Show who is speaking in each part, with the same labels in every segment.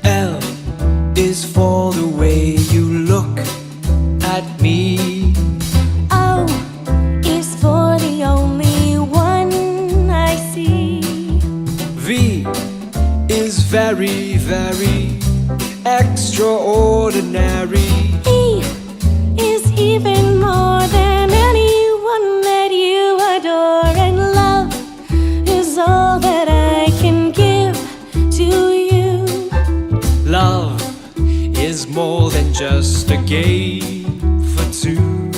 Speaker 1: L is for the way you look at me.
Speaker 2: O is for the only one I see.
Speaker 1: V is very, very extraordinary.
Speaker 2: E is even more than anyone that you adore. And love is all that I can give to you.
Speaker 1: Love is more than just a game for two.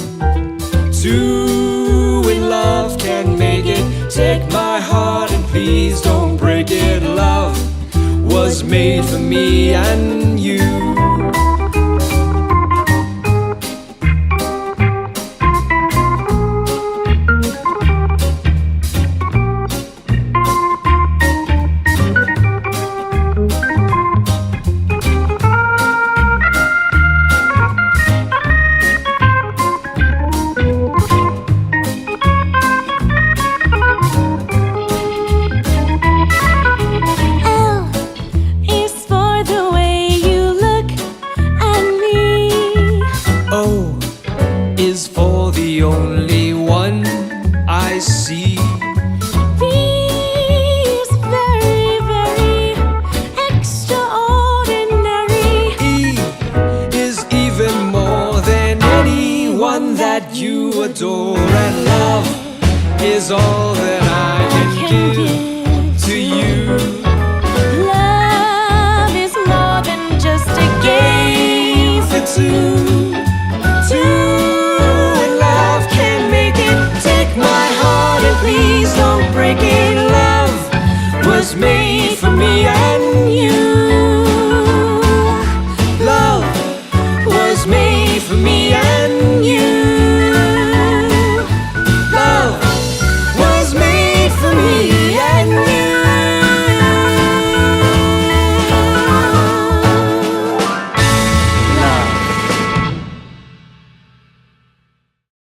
Speaker 1: Two in love can make it. Take my heart and please don't break it. Love was made for me and you. You adore, and love is all that I can give to you.
Speaker 2: Love is more than just a game for two.
Speaker 1: Two in love can make it. Take my heart and please don't break it. Love was made for